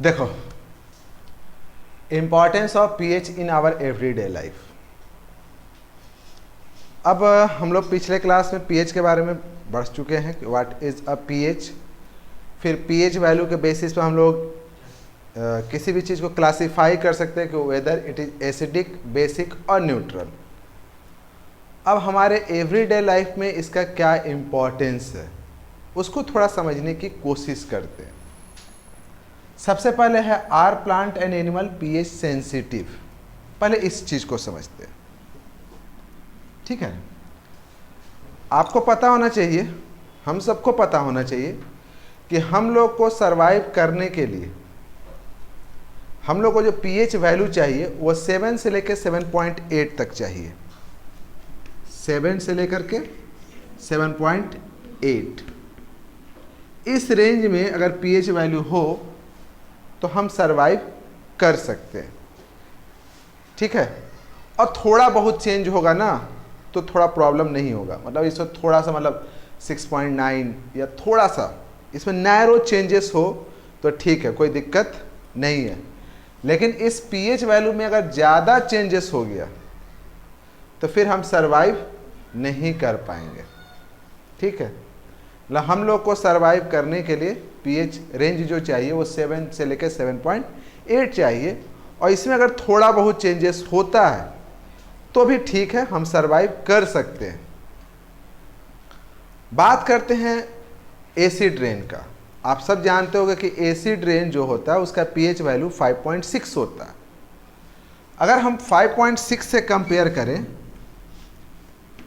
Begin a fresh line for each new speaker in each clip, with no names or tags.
देखो, importance of pH in our everyday life. अब हम लोग पिछले क्लास में पीएच के बारे में बढ़ चुके हैं कि व्हाट इज़ अ पीएच। फिर पीएच वैल्यू के बेसिस पे हम लोग किसी भी चीज़ को क्लासिफाई कर सकते हैं कि whether it is acidic, basic और न्यूट्रल। अब हमारे एवरीडे लाइफ में इसका क्या इम्पोर्टेंस है उसको थोड़ा समझने की कोशिश करते हैं। सबसे पहले है our plant and animal pH sensitive. पहले इस चीज़ को समझते हैं, ठीक है। आपको पता होना चाहिए, हम सबको पता होना चाहिए कि हम लोग को सरवाइव करने के लिए हम लोग को जो पीएच वैल्यू चाहिए वो 7 से लेकर 7.8 तक चाहिए। 7 से लेकर के 7.8 इस रेंज में अगर पीएच वैल्यू हो तो हम सरवाइव कर सकते हैं, ठीक है। और थोड़ा बहुत चेंज होगा ना तो थोड़ा प्रॉब्लम नहीं होगा, मतलब इसमें थोड़ा सा मतलब 6.9 या थोड़ा सा इसमें नैरो चेंजेस हो तो ठीक है, कोई दिक्कत नहीं है। लेकिन इस पीएच वैल्यू में अगर ज़्यादा चेंजेस हो गया तो फिर हम सरवाइव नहीं कर पाएंगे, ठीक है। मतलब हम लोग को सरवाइव करने के लिए पीएच रेंज जो चाहिए वो 7 से लेकर 7.8 चाहिए। और इसमें अगर थोड़ा बहुत चेंजेस होता है तो भी ठीक है, हम सरवाइव कर सकते हैं। बात करते हैं एसिड रेन का। आप सब जानते होंगे कि एसिड रेन जो होता है उसका पीएच वैल्यू 5.6 होता है। अगर हम 5.6 से कंपेयर करें,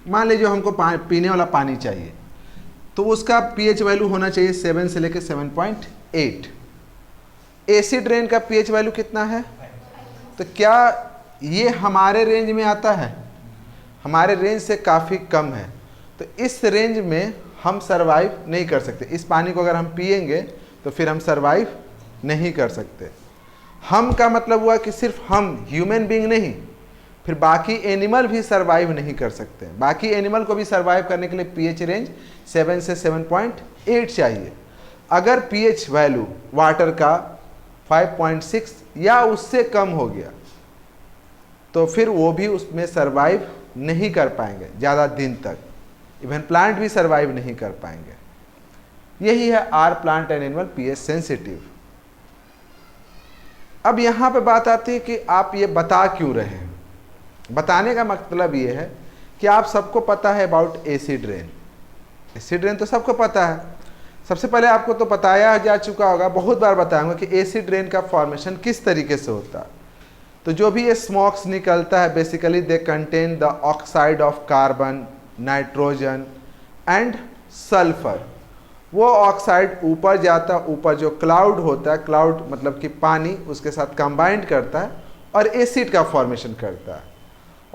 मान लीजिए हमको पीने वाला पानी चाहिए तो उसका पीएच वैल्यू होना चाहिए 7 से लेकर 7.8। एसिड रेन का पीएच वैल्यू कितना है? तो क्या ये हमारे रेंज में आता है? हमारे रेंज से काफ़ी कम है। तो इस रेंज में हम सरवाइव नहीं कर सकते। इस पानी को अगर हम पिएंगे तो फिर हम सरवाइव नहीं कर सकते। हम का मतलब हुआ कि सिर्फ हम ह्यूमन बीइंग नहीं, फिर बाकी एनिमल भी सरवाइव नहीं कर सकते। बाकी एनिमल को भी सरवाइव करने के लिए पीएच रेंज 7 से 7.8 चाहिए। अगर पीएच वैल्यू वाटर का 5.6 या उससे कम हो गया तो फिर वो भी उसमें सरवाइव नहीं कर पाएंगे ज़्यादा दिन तक। इवन प्लांट भी सरवाइव नहीं कर पाएंगे। यही है our plant and animal pH sensitive. अब यहाँ पे बात आती है कि आप ये बता क्यों रहे हैं। बताने का मतलब ये है कि आप सबको पता है about acid rain. Acid rain तो सबको पता है। सबसे पहले आपको तो बताया जा चुका होगा, बहुत बार बताऊंगा कि एसिड रेन का फॉर्मेशन किस तरीके से होता है। तो जो भी ये स्मोक्स निकलता है basically they contain the oxide of carbon, nitrogen and sulphur. वो ऑक्साइड ऊपर जाता, ऊपर जो क्लाउड होता है, क्लाउड मतलब कि पानी उसके साथ कंबाइंड करता है और एसिड का फॉर्मेशन करता है।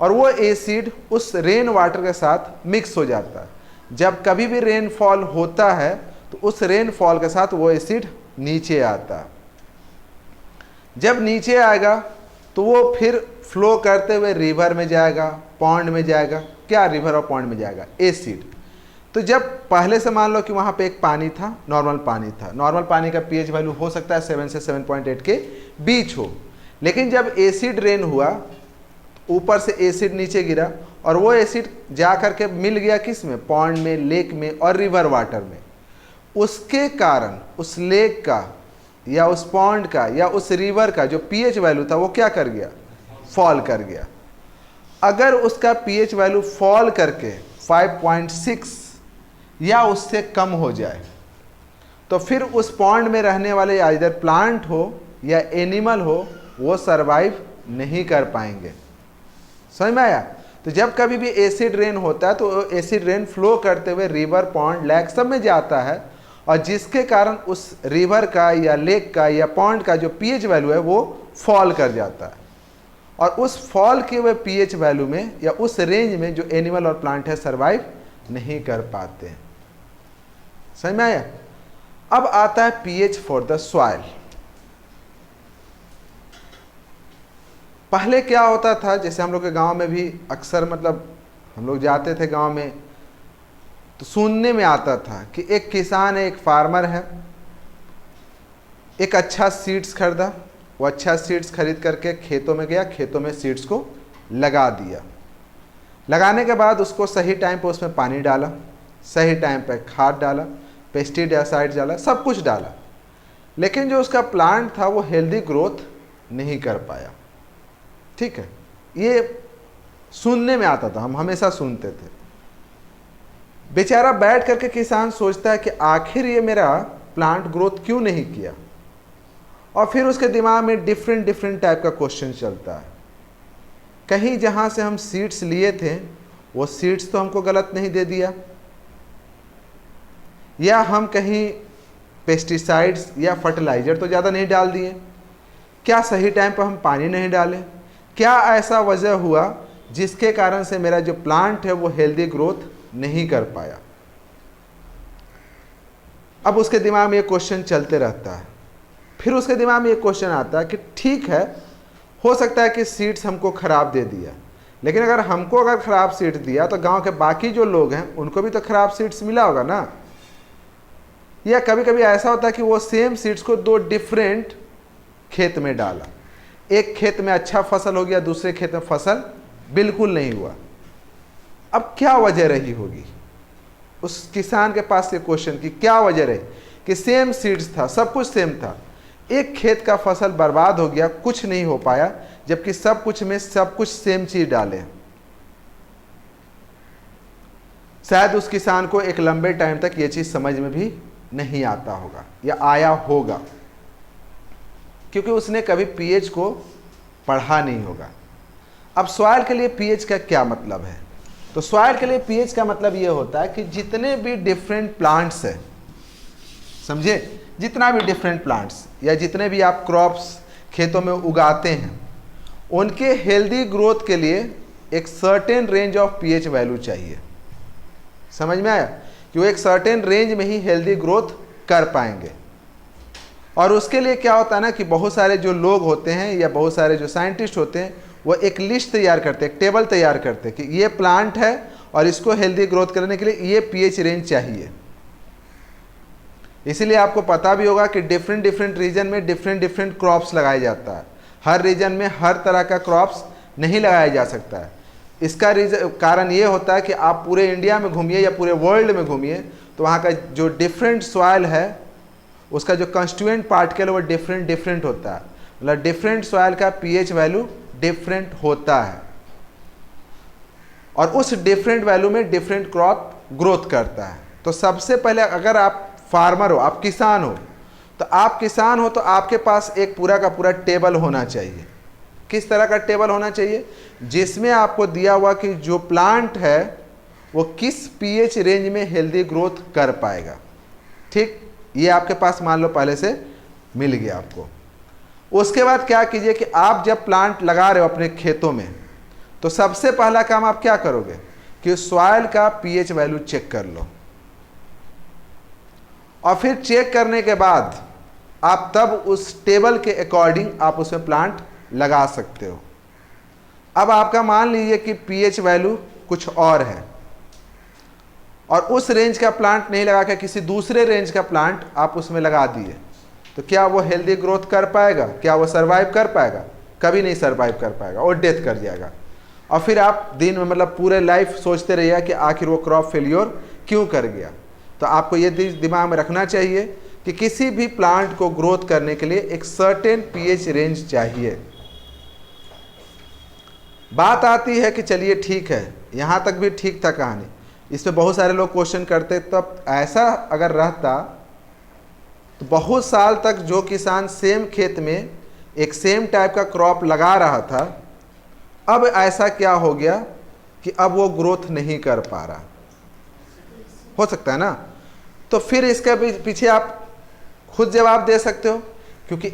और वो एसिड उस रेन वाटर के साथ मिक्स हो जाता है। जब कभी भी रेनफॉल होता है तो उस रेनफॉल के साथ वो एसिड नीचे आता है। जब नीचे आएगा तो वो फिर फ्लो करते हुए रिवर में जाएगा, पॉन्ड में जाएगा। क्या रिवर और पॉन्ड में जाएगा? एसिड। तो जब पहले से मान लो कि वहाँ पे एक पानी था, नॉर्मल पानी था। नॉर्मल पानी का पीएच वैल्यू हो सकता है 7 से 7.8 के बीच हो। लेकिन जब एसिड रेन हुआ, ऊपर से एसिड नीचे गिरा और वो एसिड जा कर के मिल गया किस में? पॉन्ड में, लेक में और रिवर वाटर में। उसके कारण उस लेक का या उस पॉन्ड का या उस रिवर का जो पीएच वैल्यू था वो क्या कर गया? फॉल कर गया। अगर उसका पीएच वैल्यू फॉल करके 5.6 या उससे कम हो जाए तो फिर उस पॉन्ड में रहने वाले या इधर प्लांट हो या एनिमल हो वो सरवाइव नहीं कर पाएंगे। समझ में आया? तो जब कभी भी एसिड रेन होता है तो एसिड रेन फ्लो करते हुए रिवर, पॉन्ड, लेक सब में जाता है और जिसके कारण उस रिवर का या लेक का या पॉन्ड का जो पीएच वैल्यू है वो फॉल कर जाता है। और उस फॉल किए हुए पीएच वैल्यू में या उस रेंज में जो एनिमल और प्लांट है सरवाइव नहीं कर पाते हैं। समझ में आया? अब आता है पीएच फॉर द सॉइल। पहले क्या होता था, जैसे हम लोग के गांव में भी अक्सर मतलब हम लोग जाते थे गांव में तो सुनने में आता था कि एक किसान है, एक फार्मर है, एक अच्छा सीड्स खरीदा, वो अच्छा सीड्स खरीद करके खेतों में गया, खेतों में सीड्स को लगा दिया। लगाने के बाद उसको सही टाइम पे उसमें पानी डाला, सही टाइम पे खाद डाला, पेस्टिसाइड डाला, सब कुछ डाला, लेकिन जो उसका प्लांट था वो हेल्दी ग्रोथ नहीं कर पाया। ठीक है, ये सुनने में आता था, हम हमेशा सुनते थे। बेचारा बैठ करके किसान सोचता है कि आखिर ये मेरा प्लांट ग्रोथ क्यों नहीं किया, और फिर उसके दिमाग में डिफरेंट टाइप का क्वेश्चन चलता है। कहीं जहाँ से हम सीड्स लिए थे वो सीड्स तो हमको गलत नहीं दे दिया, या हम कहीं पेस्टिसाइड्स या फर्टिलाइज़र तो ज़्यादा नहीं डाल दिए, क्या सही टाइम पर हम पानी नहीं डाले, क्या ऐसा वजह हुआ जिसके कारण से मेरा जो प्लांट है वो हेल्दी ग्रोथ नहीं कर पाया। अब उसके दिमाग में ये क्वेश्चन चलते रहता है। फिर उसके दिमाग में ये क्वेश्चन आता है कि ठीक है, हो सकता है कि सीड्स हमको ख़राब दे दिया, लेकिन अगर ख़राब सीड्स दिया तो गांव के बाकी जो लोग हैं उनको भी तो ख़राब सीड्स मिला होगा ना। या कभी कभी ऐसा होता है कि वो सेम सीड्स को दो डिफरेंट खेत में डाला, एक खेत में अच्छा फसल हो गया, दूसरे खेत में फसल बिल्कुल नहीं हुआ। अब क्या वजह रही होगी उस किसान के पास ये क्वेश्चन की, क्या वजह रही कि सेम सीड्स था, सब कुछ सेम था, एक खेत का फसल बर्बाद हो गया, कुछ नहीं हो पाया, जबकि सब कुछ में सब कुछ सेम चीज डाले। शायद उस किसान को एक लंबे टाइम तक ये चीज समझ में भी नहीं आता होगा या आया होगा, क्योंकि उसने कभी पीएच को पढ़ा नहीं होगा। अब सॉइल के लिए पीएच का क्या मतलब है? तो सॉइल के लिए पीएच का मतलब ये होता है कि जितने भी डिफरेंट प्लांट्स हैं, समझे, जितना भी डिफरेंट प्लांट्स या जितने भी आप क्रॉप्स खेतों में उगाते हैं, उनके हेल्दी ग्रोथ के लिए एक certain range of pH value चाहिए। समझ में आया? कि वो एक सर्टेन रेंज में ही हेल्दी ग्रोथ कर पाएंगे। और उसके लिए क्या होता है ना कि बहुत सारे जो लोग होते हैं या बहुत सारे जो साइंटिस्ट होते हैं वो एक लिस्ट तैयार करते हैं, एक टेबल तैयार करते हैं कि ये प्लांट है और इसको हेल्दी ग्रोथ करने के लिए ये पीएच रेंज चाहिए। इसीलिए आपको पता भी होगा कि डिफरेंट रीजन में डिफरेंट क्रॉप्स लगाया जाता है। हर रीजन में हर तरह का क्रॉप्स नहीं लगाया जा सकता है। इसका कारण ये होता है कि आप पूरे इंडिया में घूमिए या पूरे वर्ल्ड में घूमिए तो वहाँ का जो डिफरेंट सॉइल है उसका जो कंस्टिट्यूएंट पार्टिकल वो डिफरेंट होता है। मतलब डिफरेंट सॉइल का पीएच वैल्यू डिफरेंट होता है और उस डिफरेंट वैल्यू में डिफरेंट क्रॉप ग्रोथ करता है। तो सबसे पहले अगर आप फार्मर हो, आप किसान हो, तो आपके पास एक पूरा का पूरा टेबल होना चाहिए। किस तरह का टेबल होना चाहिए? जिसमें आपको दिया हुआ कि जो प्लांट है वो किस पीएच रेंज में हेल्दी ग्रोथ कर पाएगा। ठीक, ये आपके पास मान लो पहले से मिल गया आपको। उसके बाद क्या कीजिए कि आप जब प्लांट लगा रहे हो अपने खेतों में तो सबसे पहला काम आप क्या करोगे कि सॉइल का पीएच वैल्यू चेक कर लो, और फिर चेक करने के बाद आप तब उस टेबल के अकॉर्डिंग आप उसमें प्लांट लगा सकते हो। अब आपका मान लीजिए कि पीएच वैल्यू कुछ और है और उस रेंज का प्लांट नहीं लगा के किसी दूसरे रेंज का प्लांट आप उसमें लगा दिए, तो क्या वो हेल्दी ग्रोथ कर पाएगा? क्या वो सर्वाइव कर पाएगा? कभी नहीं सर्वाइव कर पाएगा, वो डेथ कर जाएगा। और फिर आप दिन में मतलब पूरे लाइफ सोचते रहिए कि आखिर वो क्रॉप फेल्योर क्यों कर गया। तो आपको ये दिमाग में रखना चाहिए कि किसी भी प्लांट को ग्रोथ करने के लिए एक सर्टेन पीएच रेंज चाहिए। बात आती है कि चलिए ठीक है, यहाँ तक भी ठीक था कहानी, इसमें बहुत सारे लोग क्वेश्चन करते, तब ऐसा अगर रहता तो बहुत साल तक जो किसान सेम खेत में एक सेम टाइप का क्रॉप लगा रहा था, अब ऐसा क्या हो गया कि अब वो ग्रोथ नहीं कर पा रहा? हो सकता है ना। तो फिर इसके पीछे आप खुद जवाब दे सकते हो, क्योंकि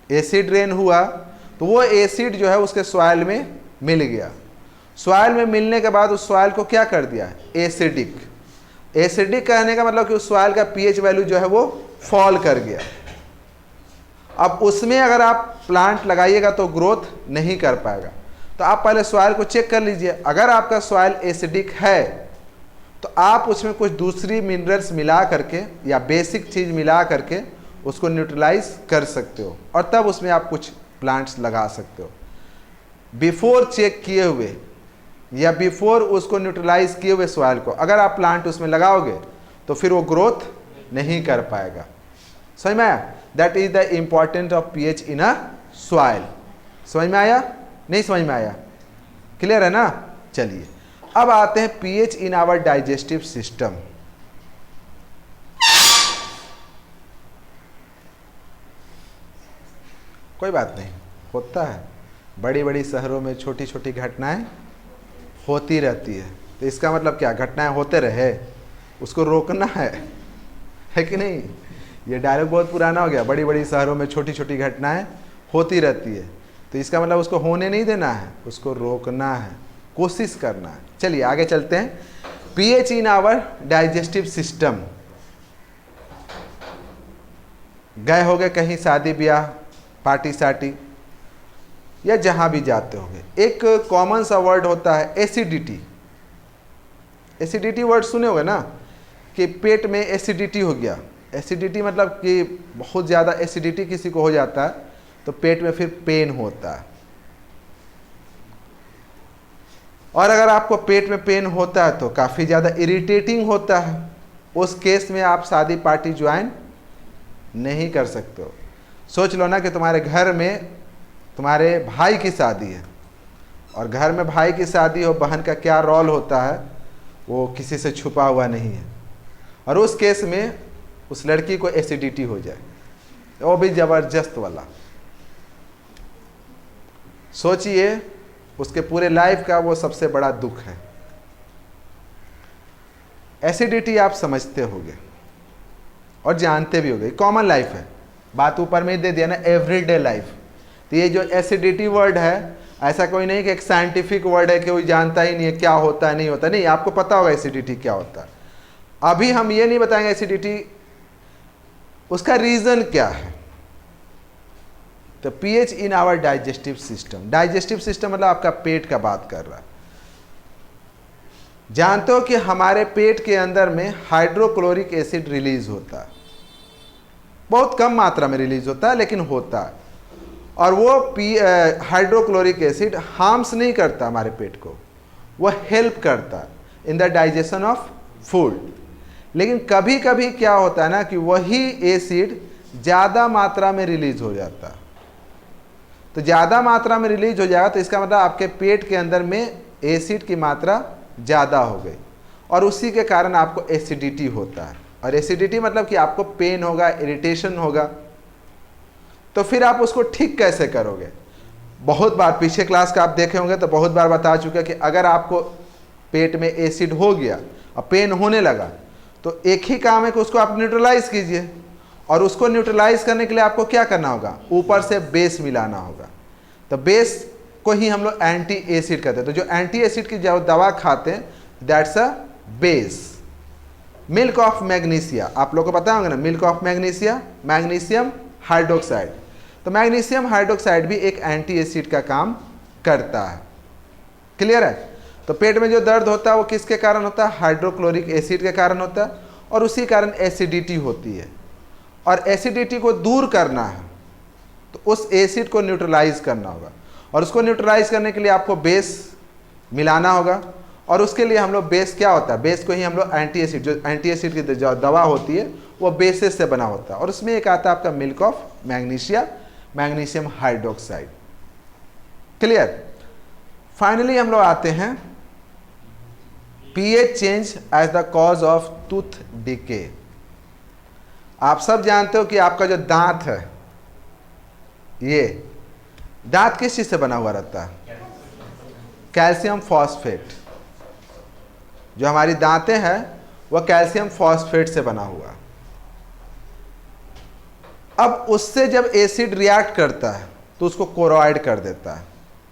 एसिड रेन हुआ तो वो एसिड जो है उसके सॉइल में मिल गया। सॉइल में मिलने के बाद उस सॉइल को क्या कर दिया? एसिडिक कहने का मतलब कि उस सॉइल का पीएच वैल्यू जो है वो फॉल कर गया। अब उसमें अगर आप प्लांट लगाइएगा तो ग्रोथ नहीं कर पाएगा। तो आप पहले सॉइल को चेक कर लीजिए, अगर आपका सॉइल एसिडिक है तो आप उसमें कुछ दूसरी मिनरल्स मिला करके या बेसिक चीज़ मिला करके उसको न्यूट्रलाइज कर सकते हो और तब उसमें आप कुछ प्लांट्स लगा सकते हो। बिफोर चेक किए हुए या बिफोर उसको न्यूट्रलाइज किए हुए सॉइल को अगर आप प्लांट उसमें लगाओगे तो फिर वो ग्रोथ नहीं कर पाएगा। समझ में आया? That is the important of pH in a soil. समझ में आया? नहीं समझ में आया? क्लियर है ना? चलिए अब आते हैं pH in our digestive system. कोई बात नहीं, होता है, बड़ी बड़ी शहरों में छोटी छोटी घटनाएं होती रहती है, तो इसका मतलब क्या, घटनाएं होते रहे, उसको रोकना है कि नहीं? ये डायलॉग बहुत पुराना हो गया, बड़ी बड़ी शहरों में छोटी छोटी घटनाएं होती रहती है, तो इसका मतलब उसको होने नहीं देना है, उसको रोकना है, कोशिश करना है। चलिए आगे चलते हैं। PH in our digestive system. गए होगे कहीं शादी ब्याह, पार्टी सार्टी, या जहां भी जाते होंगे, एक कॉमन सा वर्ड होता है एसिडिटी। एसिडिटी वर्ड सुने होगे ना, कि पेट में एसिडिटी हो गया। एसिडिटी मतलब कि बहुत ज़्यादा एसिडिटी किसी को हो जाता है तो पेट में फिर पेन होता है। और अगर आपको पेट में पेन होता है तो काफ़ी ज़्यादा इरिटेटिंग होता है, उस केस में आप शादी पार्टी ज्वाइन नहीं कर सकते हो। सोच लो ना कि तुम्हारे घर में तुम्हारे भाई की शादी है, और घर में भाई की शादी हो, बहन का क्या रोल होता है वो किसी से छुपा हुआ नहीं है, और उस केस में उस लड़की को एसिडिटी हो जाए, वो भी ज़बरदस्त वाला। सोचिए उसके पूरे लाइफ का वो सबसे बड़ा दुख है। एसिडिटी आप समझते होंगे और जानते भी होंगे, कॉमन लाइफ है, बात ऊपर में ही दे दिया ना, एवरीडे लाइफ। तो ये जो एसिडिटी वर्ड है, ऐसा कोई नहीं कि एक साइंटिफिक वर्ड है कि कोई जानता ही नहीं है क्या होता है नहीं होता, नहीं, आपको पता होगा एसिडिटी क्या होता है। अभी हम ये नहीं बताएंगे एसिडिटी उसका रीजन क्या है। तो pH in our digestive system, digestive system मतलब आपका पेट का बात कर रहा है। जानते हो कि हमारे पेट के अंदर में हाइड्रोक्लोरिक एसिड रिलीज होता है, बहुत कम मात्रा में रिलीज होता है लेकिन होता है, और वो हाइड्रोक्लोरिक एसिड हार्म्स नहीं करता हमारे पेट को, वो हेल्प करता है in the digestion of food. लेकिन कभी कभी क्या होता है ना कि वही एसिड ज़्यादा मात्रा में रिलीज हो जाता है। तो ज़्यादा मात्रा में रिलीज हो जाएगा तो इसका मतलब आपके पेट के अंदर में एसिड की मात्रा ज़्यादा हो गई, और उसी के कारण आपको एसिडिटी होता है। और एसिडिटी मतलब कि आपको पेन होगा, इरिटेशन होगा। तो फिर आप उसको ठीक कैसे करोगे? बहुत बार पीछे क्लास का आप देखे होंगे तो बहुत बार बता चुका कि अगर आपको पेट में एसिड हो गया और पेन होने लगा तो एक ही काम है कि उसको आप न्यूट्रलाइज कीजिए, और उसको न्यूट्रलाइज करने के लिए आपको क्या करना होगा? ऊपर से बेस मिलाना होगा। तो बेस को ही हम लोग एंटी एसिड कहते हैं। तो जो एंटी एसिड की जो दवा खाते हैं that's a base. Milk of magnesia, आप लोग को पता होगा ना, milk of magnesia, magnesium hydroxide. तो मैग्नीशियम हाइड्रोक्साइड भी एक एंटी एसिड का काम करता है। क्लियर है? तो पेट में जो दर्द होता है वो किसके कारण होता है? हाइड्रोक्लोरिक एसिड के कारण होता है, और उसी कारण एसिडिटी होती है। और एसिडिटी को दूर करना है तो उस एसिड को न्यूट्रलाइज करना होगा, और उसको न्यूट्रलाइज करने के लिए आपको बेस मिलाना होगा। और उसके लिए हम लोग बेस क्या होता है? बेस को ही हम लोग एंटी एसिड, जो एंटी एसिड की जो दवा होती है वो बेसिस से बना होता है, और उसमें एक आता है आपका milk of magnesia, magnesium hydroxide. Clear? Finally हम लोग आते हैं pH change as the cause of tooth decay. आप सब जानते हो कि आपका जो दांत है, ये दांत किस चीज से बना हुआ रहता है? Calcium phosphate. जो हमारी दांतें हैं वह कैल्शियम फॉस्फेट से बना हुआ। अब उससे जब एसिड रिएक्ट करता है तो उसको कोरोइड कर देता है,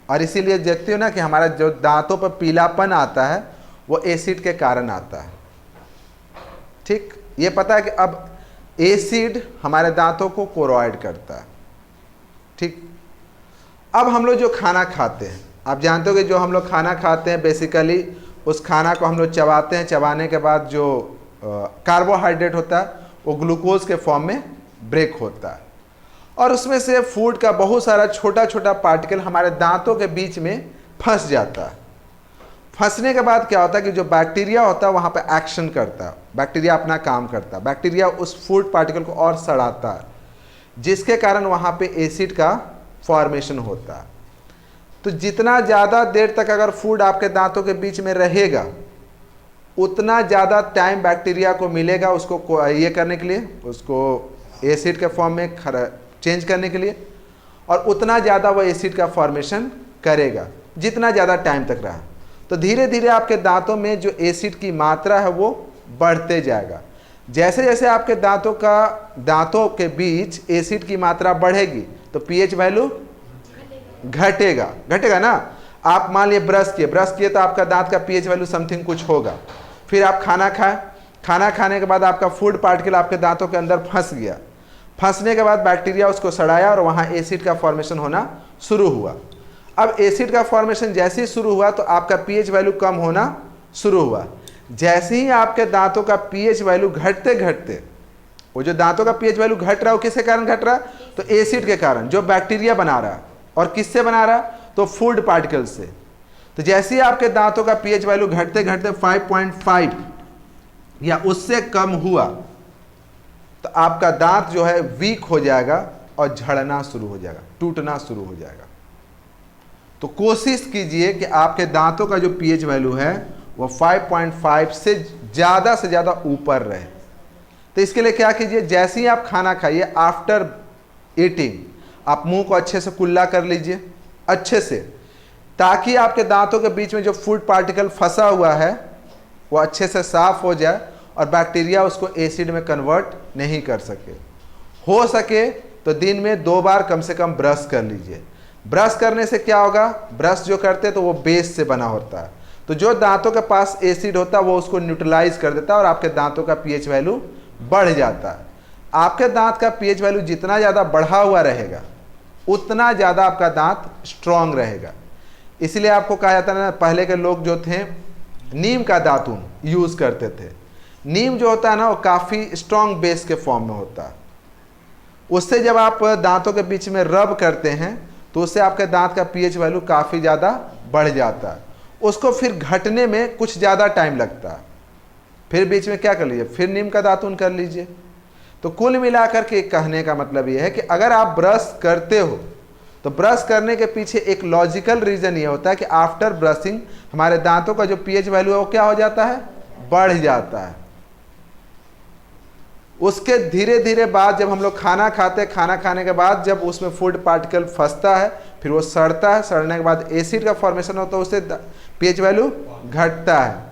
और इसीलिए देखते हो ना कि हमारा जो दांतों पर पीलापन आता है वो एसिड के कारण आता है। ठीक, ये पता है कि अब एसिड हमारे दांतों को कोरोइड करता है। ठीक, अब हम लोग जो खाना खाते हैं, आप जानते हो कि जो हम लोग खाना खाते हैं बेसिकली उस खाना को हम लोग चबाते हैं, चबाने के बाद जो कार्बोहाइड्रेट होता है वो ग्लूकोज के फॉर्म में ब्रेक होता है और उसमें से फूड का बहुत सारा छोटा छोटा पार्टिकल हमारे दांतों के बीच में फंस जाता है। फंसने के बाद क्या होता है कि जो बैक्टीरिया होता है वहाँ पे एक्शन करता है, बैक्टीरिया अपना काम करता है, बैक्टीरिया उस फूड पार्टिकल को और सड़ाता है, जिसके कारण वहाँ पे एसिड का फॉर्मेशन होता है। तो जितना ज़्यादा देर तक अगर फूड आपके दांतों के बीच में रहेगा उतना ज़्यादा टाइम बैक्टीरिया को मिलेगा उसको ये करने के लिए, उसको एसिड के फॉर्म में चेंज करने के लिए, और उतना ज़्यादा वो एसिड का फॉर्मेशन करेगा जितना ज़्यादा टाइम तक रहा। तो धीरे धीरे आपके दांतों में जो एसिड की मात्रा है वो बढ़ते जाएगा। जैसे जैसे आपके दांतों के बीच एसिड की मात्रा बढ़ेगी तो पीएच वैल्यू घटेगा ना। आप मान लिए ब्रश किए तो आपका दांत का पीएच वैल्यू समथिंग कुछ होगा। फिर आप खाना खाने के बाद आपका फूड पार्टिकल आपके दांतों के अंदर फंस गया, फंसने के बाद बैक्टीरिया उसको सड़ाया और वहाँ एसिड का फॉर्मेशन होना शुरू हुआ। अब एसिड का फॉर्मेशन जैसे ही शुरू हुआ तो आपका पीएच वैल्यू कम होना शुरू हुआ। जैसे ही आपके दांतों का पीएच वैल्यू घटते घटते, वो जो दांतों का पीएच वैल्यू घट रहा है वो किसके कारण घट रहा है? तो एसिड के कारण, जो बैक्टीरिया बना रहा है। और किससे बना रहा? तो फूड पार्टिकल से। तो जैसे ही आपके दांतों का पीएच वैल्यू घटते घटते 5.5 या उससे कम हुआ तो आपका दांत जो है वीक हो जाएगा और झड़ना शुरू हो जाएगा, टूटना शुरू हो जाएगा। तो कोशिश कीजिए कि आपके दांतों का जो पीएच वैल्यू है वो 5.5 से ज़्यादा ऊपर रहे। तो इसके लिए क्या कीजिए, जैसे ही आप खाना खाइए, आफ्टर ईटिंग आप मुंह को अच्छे से कुल्ला कर लीजिए, अच्छे से, ताकि आपके दांतों के बीच में जो फूड पार्टिकल फंसा हुआ है वो अच्छे से साफ हो जाए और बैक्टीरिया उसको एसिड में कन्वर्ट नहीं कर सके। हो सके तो दिन में 2 बार कम से कम ब्रश कर लीजिए। ब्रश करने से क्या होगा, ब्रश जो करते हैं तो वो बेस से बना होता है, तो जो दांतों के पास एसिड होता है वो उसको न्यूट्रलाइज कर देता है और आपके दांतों का पीएच वैल्यू बढ़ जाता है। आपके दांत का पीएच वैल्यू जितना ज़्यादा बढ़ा हुआ रहेगा उतना ज़्यादा आपका दांत स्ट्रांग रहेगा। इसलिए आपको कहा जाता है ना, पहले के लोग जो थे नीम का दातून यूज़ करते थे। नीम जो होता है ना वो काफ़ी स्ट्रांग बेस के फॉर्म में होता है। उससे जब आप दांतों के बीच में रब करते हैं तो उससे आपके दांत का पीएच वैल्यू काफ़ी ज़्यादा बढ़ जाता है। उसको फिर घटने में कुछ ज़्यादा टाइम लगता है। फिर बीच में क्या कर लीजिए, फिर नीम का दातून कर लीजिए। तो कुल मिलाकर के कहने का मतलब ये है कि अगर आप ब्रश करते हो तो ब्रश करने के पीछे एक लॉजिकल रीज़न ये होता है कि आफ्टर ब्रशिंग हमारे दांतों का जो पीएच वैल्यू है वो क्या हो जाता है, बढ़ जाता है। उसके धीरे धीरे बाद जब हम लोग खाना खाते हैं, खाना खाने के बाद जब उसमें फूड पार्टिकल फंसता है फिर वो सड़ता है, सड़ने के बाद एसिड का फॉर्मेशन होता है, उससे पीएच वैल्यू घटता है।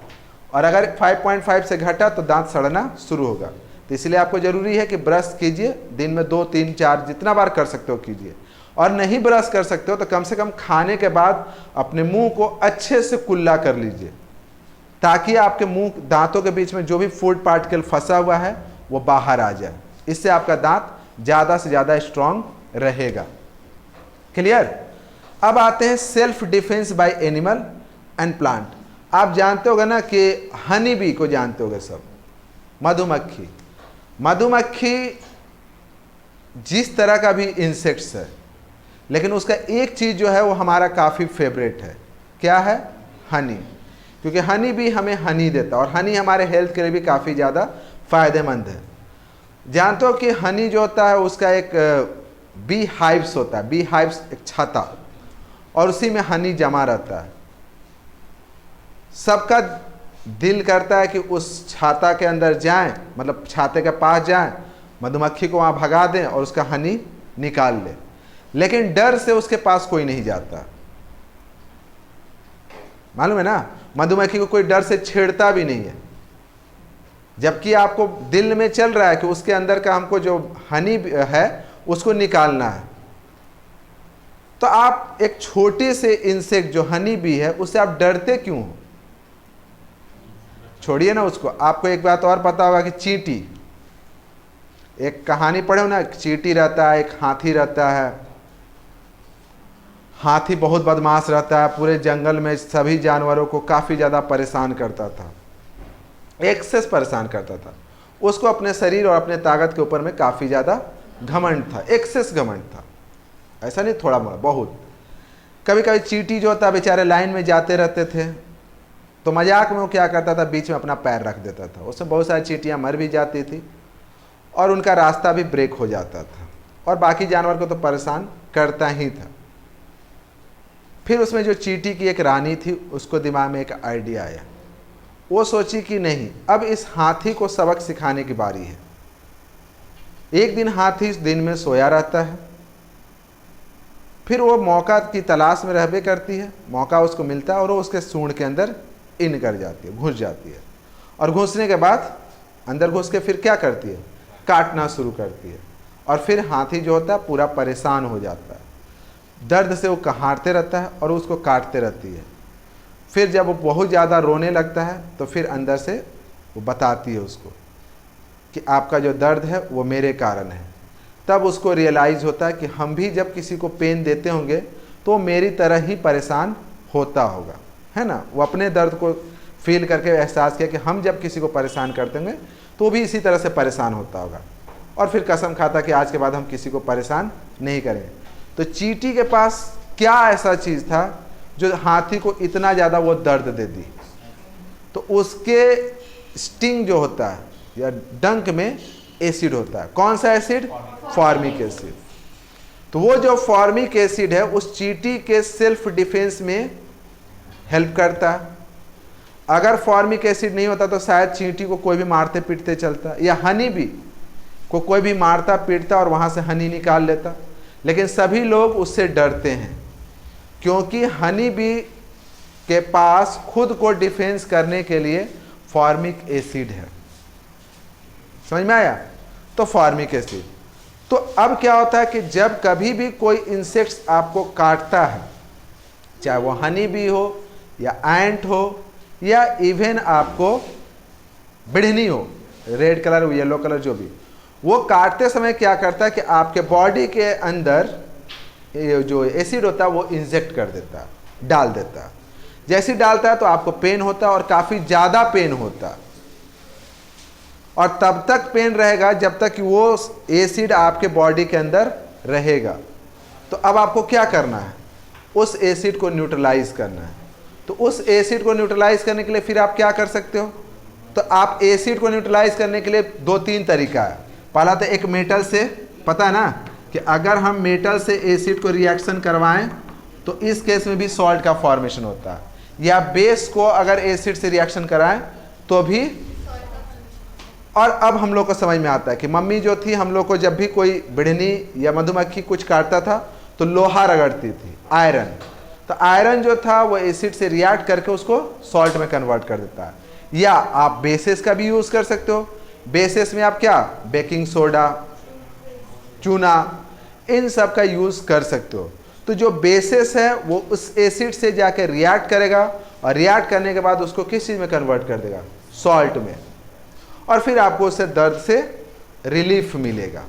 और अगर 5.5 से घटा तो दांत सड़ना शुरू होगा। तो इसलिए आपको ज़रूरी है कि ब्रश कीजिए, दिन में 2, 3, 4 जितना बार कर सकते हो कीजिए। और नहीं ब्रश कर सकते हो तो कम से कम खाने के बाद अपने मुंह को अच्छे से कुल्ला कर लीजिए, ताकि आपके मुंह दांतों के बीच में जो भी फूड पार्टिकल फंसा हुआ है वो बाहर आ जाए। इससे आपका दांत ज़्यादा से ज़्यादा स्ट्रांग रहेगा। क्लियर? अब आते हैं self defence bye animal and plant. आप जानते होगे ना कि हनी बी को जानते होगे सब, मधुमक्खी। मधुमक्खी जिस तरह का भी इंसेक्ट्स है, लेकिन उसका एक चीज़ जो है वो हमारा काफ़ी फेवरेट है। क्या है? हनी। क्योंकि हनी भी हमें हनी देता है और हनी हमारे हेल्थ के लिए भी काफ़ी ज़्यादा फ़ायदेमंद है। जानते हो कि हनी जो होता है उसका एक बी हाइव्स होता है, बी हाइव्स एक छाता, और उसी में हनी जमा रहता है। सबका दिल करता है कि उस छाता के अंदर जाएं, मतलब छाते के पास जाएं, मधुमक्खी को वहाँ भगा दें और उसका हनी निकाल लें, लेकिन डर से उसके पास कोई नहीं जाता। मालूम है ना, मधुमक्खी को कोई डर से छेड़ता भी नहीं है, जबकि आपको दिल में चल रहा है कि उसके अंदर का हमको जो हनी है उसको निकालना है। तो आप एक छोटे से इंसेक्ट जो हनी बी है उससे आप डरते क्यों हो? छोड़िए ना उसको। आपको एक बात और पता होगा कि चींटी, एक कहानी पढ़े हो ना, एक चींटी रहता है, एक हाथी रहता है। हाथी बहुत बदमाश रहता है, पूरे जंगल में सभी जानवरों को काफ़ी ज़्यादा परेशान करता था, एक्सेस परेशान करता था। उसको अपने शरीर और अपने ताकत के ऊपर में काफ़ी ज़्यादा घमंड था, एक्सेस घमंड था, ऐसा नहीं थोड़ा मोड़ा, बहुत। कभी कभी चींटी जो होता बेचारे लाइन में जाते रहते थे तो मजाक में वो क्या करता था, बीच में अपना पैर रख देता था, उससे बहुत सारी चींटियाँ मर भी जाती थी और उनका रास्ता भी ब्रेक हो जाता था और बाकी जानवर को तो परेशान करता ही था। फिर उसमें जो चींटी की एक रानी थी उसको दिमाग में एक आइडिया आया, वो सोची कि नहीं, अब इस हाथी को सबक सिखाने की बारी है। एक दिन हाथी दिन में सोया रहता है, फिर वो मौका की तलाश में रहबे करती है, मौका उसको मिलता है और वो उसके सूंड के अंदर इन कर जाती है, घुस जाती है और घुसने के बाद अंदर घुस के फिर क्या करती है, काटना शुरू करती है और फिर हाथी जो होता है पूरा परेशान हो जाता है, दर्द से वो कहारते रहता है और उसको काटते रहती है। फिर जब वो बहुत ज़्यादा रोने लगता है तो फिर अंदर से वो बताती है उसको कि आपका जो दर्द है वो मेरे कारण है। तब उसको रियलाइज़ होता है कि हम भी जब किसी को पेन देते होंगे तो वो मेरी तरह ही परेशान होता होगा, है ना। वो अपने दर्द को फील करके एहसास किया कि हम जब किसी को परेशान करते होंगे तो वो भी इसी तरह से परेशान होता होगा और फिर कसम खाता कि आज के बाद हम किसी को परेशान नहीं करेंगे। तो चींटी के पास क्या ऐसा चीज़ था जो हाथी को इतना ज़्यादा वो दर्द दे दी, तो उसके स्टिंग जो होता है या डंक में एसिड होता है। कौन सा एसिड? Formic acid. तो वो जो फॉर्मिक एसिड है उस चींटी के सेल्फ डिफेंस में हेल्प करता है। अगर फॉर्मिक एसिड नहीं होता तो शायद चींटी को कोई भी मारते पीटते चलता, या हनी भी को कोई भी मारता पीटता और वहाँ से हनी निकाल लेता। लेकिन सभी लोग उससे डरते हैं क्योंकि हनी बी के पास खुद को डिफेंस करने के लिए फॉर्मिक एसिड है। समझ में आया? तो फॉर्मिक एसिड। तो अब क्या होता है कि जब कभी भी कोई इंसेक्ट्स आपको काटता है, चाहे वो हनी बी हो या एंट हो या इवन आपको बिढ़नी हो, रेड कलर येलो कलर जो भी, वो काटते समय क्या करता है कि आपके बॉडी के अंदर जो एसिड होता है वो इंजेक्ट कर देता है, डाल देता है। जैसे ही डालता है तो आपको पेन होता है और काफ़ी ज़्यादा पेन होता है और तब तक पेन रहेगा जब तक कि वो एसिड आपके बॉडी के अंदर रहेगा। तो अब आपको क्या करना है? उस एसिड को न्यूट्रलाइज करना है। तो उस एसिड को न्यूट्रलाइज करने के लिए फिर आप क्या कर सकते हो? तो आप एसिड को न्यूट्रलाइज करने के लिए 2-3 तरीका है। पहला तो एक मेटल से, पता है ना कि अगर हम मेटल से एसिड को रिएक्शन करवाएं तो इस केस में भी सॉल्ट का फॉर्मेशन होता है, या बेस को अगर एसिड से रिएक्शन कराएं तो भी। और अब हम लोग को समझ में आता है कि मम्मी जो थी हम लोग को जब भी कोई बिढ़नी या मधुमक्खी कुछ काटता था तो लोहा रगड़ती थी, आयरन। तो आयरन जो था वो एसिड से रिएक्ट करके उसको सॉल्ट में कन्वर्ट कर देता है। या आप बेसिस का भी यूज़ कर सकते हो। बेसिस में आप क्या, बेकिंग सोडा, चूना, इन सब का यूज़ कर सकते हो। तो जो बेसिस है वो उस एसिड से जाकर रिएक्ट करेगा और रिएक्ट करने के बाद उसको किस चीज़ में कन्वर्ट कर देगा? सॉल्ट में। और फिर आपको उससे दर्द से रिलीफ मिलेगा।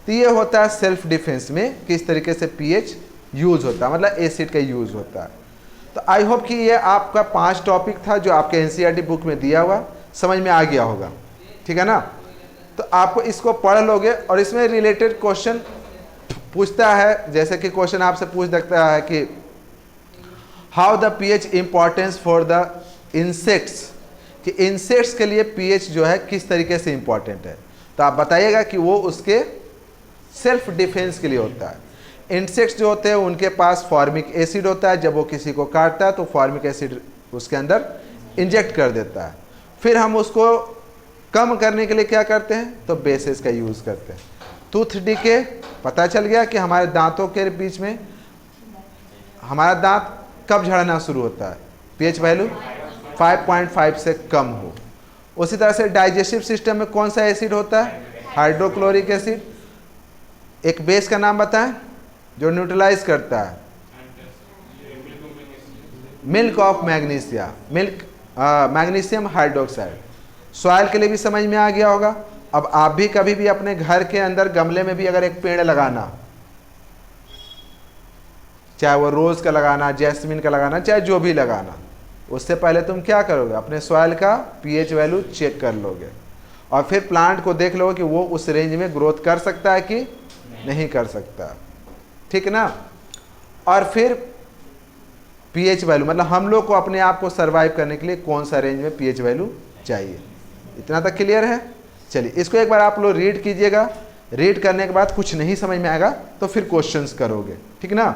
तो ये होता है सेल्फ डिफेंस में किस तरीके से पीएच यूज़ होता है, मतलब एसिड का यूज़ होता है। तो आई होप कि ये आपका 5 टॉपिक था जो आपके एनसीईआरटी बुक में दिया हुआ, समझ में आ गया होगा, ठीक है ना। तो आपको इसको पढ़ लोगे और इसमें रिलेटेड क्वेश्चन पूछता है, जैसे कि क्वेश्चन आपसे पूछ सकता है कि how the pH importance for the insects, कि इंसेक्ट्स के लिए पीएच जो है किस तरीके से इम्पॉर्टेंट है। तो आप बताइएगा कि वो उसके सेल्फ डिफेंस के लिए होता है। इंसेक्ट्स जो होते हैं उनके पास फॉर्मिक एसिड होता है, जब वो किसी को काटता है तो फॉर्मिक एसिड उसके अंदर इंजेक्ट कर देता है। फिर हम उसको कम करने के लिए क्या करते हैं? तो बेसिस का यूज़ करते हैं। टूथ डिके, पता चल गया कि हमारे दांतों के बीच में हमारा दांत कब झड़ना शुरू होता है? पीएच वैल्यू 5.5 से कम हो। उसी तरह से डाइजेस्टिव सिस्टम में कौन सा एसिड होता है? Hydrochloric acid. एक बेस का नाम बताएं जो न्यूट्रलाइज करता है? Milk of magnesia, magnesium hydroxide. Soil के लिए भी समझ में आ गया होगा। अब आप भी कभी भी अपने घर के अंदर गमले में भी अगर एक पेड़ लगाना, चाहे वो रोज का लगाना, जैस्मिन का लगाना, चाहे जो भी लगाना, उससे पहले तुम क्या करोगे? अपने सॉइल का पीएच वैल्यू चेक कर लोगे और फिर प्लांट को देख लो कि वो उस रेंज में ग्रोथ कर सकता है कि नहीं कर सकता, ठीक ना। और फिर पीएच वैल्यू, मतलब हम लोग को अपने आप को सरवाइव करने के लिए कौन सा रेंज में पीएच वैल्यू चाहिए। इतना तक क्लियर है। चलिए इसको एक बार आप लोग रीड कीजिएगा, रीड करने के बाद कुछ नहीं समझ में आएगा तो फिर क्वेश्चंस करोगे, ठीक ना।